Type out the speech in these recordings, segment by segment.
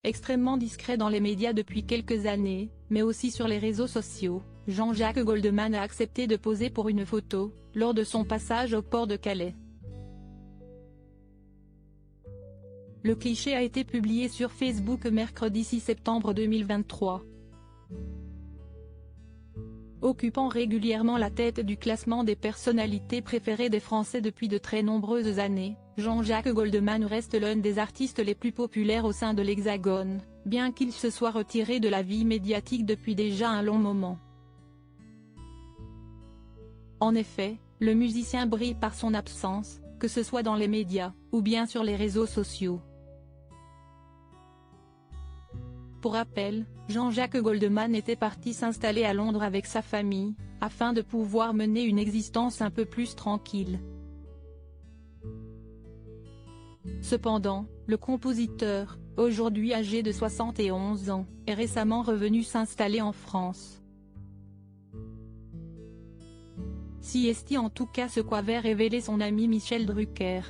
Extrêmement discret dans les médias depuis quelques années, mais aussi sur les réseaux sociaux, Jean-Jacques Goldman a accepté de poser pour une photo, lors de son passage au port de Calais. Le cliché a été publié sur Facebook mercredi 6 septembre 2023. Occupant régulièrement la tête du classement des personnalités préférées des Français depuis de très nombreuses années, Jean-Jacques Goldman reste l'un des artistes les plus populaires au sein de l'Hexagone, bien qu'il se soit retiré de la vie médiatique depuis déjà un long moment. En effet, le musicien brille par son absence, que ce soit dans les médias, ou bien sur les réseaux sociaux. Pour rappel, Jean-Jacques Goldman était parti s'installer à Londres avec sa famille, afin de pouvoir mener une existence un peu plus tranquille. Cependant, le compositeur, aujourd'hui âgé de 71 ans, est récemment revenu s'installer en France. Si est en tout cas ce qu'avait révélé son ami Michel Drucker.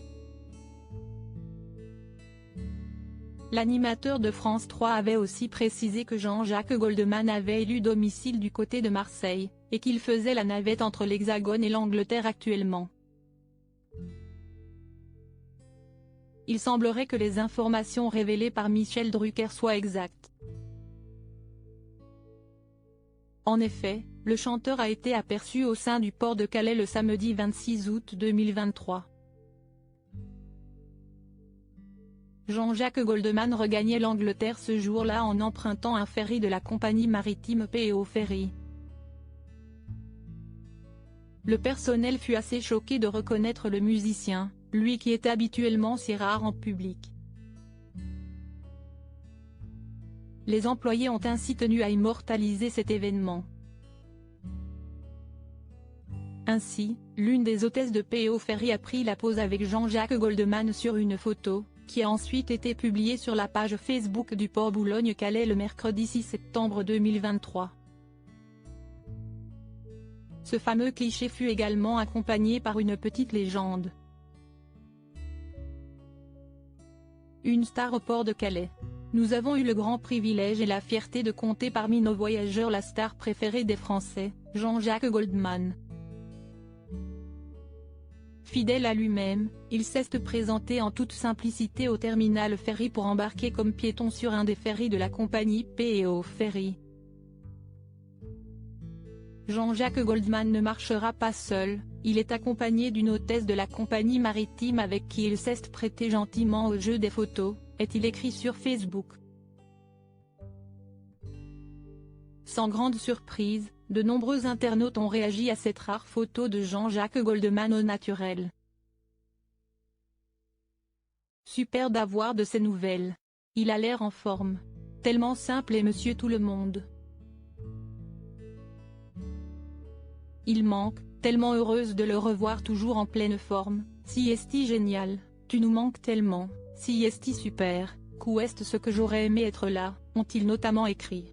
L'animateur de France 3 avait aussi précisé que Jean-Jacques Goldman avait élu domicile du côté de Marseille, et qu'il faisait la navette entre l'Hexagone et l'Angleterre actuellement. Il semblerait que les informations révélées par Michel Drucker soient exactes. En effet, le chanteur a été aperçu au sein du port de Calais le samedi 26 août 2023. Jean-Jacques Goldman regagnait l'Angleterre ce jour-là en empruntant un ferry de la compagnie maritime PO Ferry. Le personnel fut assez choqué de reconnaître le musicien, lui qui est habituellement si rare en public. Les employés ont ainsi tenu à immortaliser cet événement. Ainsi, l'une des hôtesses de PO Ferry a pris la pose avec Jean-Jacques Goldman sur une photo, qui a ensuite été publiée sur la page Facebook du port Boulogne-Calais le mercredi 6 septembre 2023. Ce fameux cliché fut également accompagné par une petite légende. Une star au port de Calais. Nous avons eu le grand privilège et la fierté de compter parmi nos voyageurs la star préférée des Français, Jean-Jacques Goldman. Fidèle à lui-même, il s'est présenté en toute simplicité au terminal ferry pour embarquer comme piéton sur un des ferries de la compagnie PO Ferry. Jean-Jacques Goldman ne marchera pas seul, il est accompagné d'une hôtesse de la compagnie maritime avec qui il s'est prêté gentiment au jeu des photos, est-il écrit sur Facebook. Sans grande surprise, de nombreux internautes ont réagi à cette rare photo de Jean-Jacques Goldman au naturel. Super d'avoir de ces nouvelles. Il a l'air en forme. Tellement simple et monsieur tout le monde. Il manque, tellement heureuse de le revoir toujours en pleine forme, si est-il génial, tu nous manques tellement, si est-il super, qu'où est-ce que j'aurais aimé être là, ont-ils notamment écrit.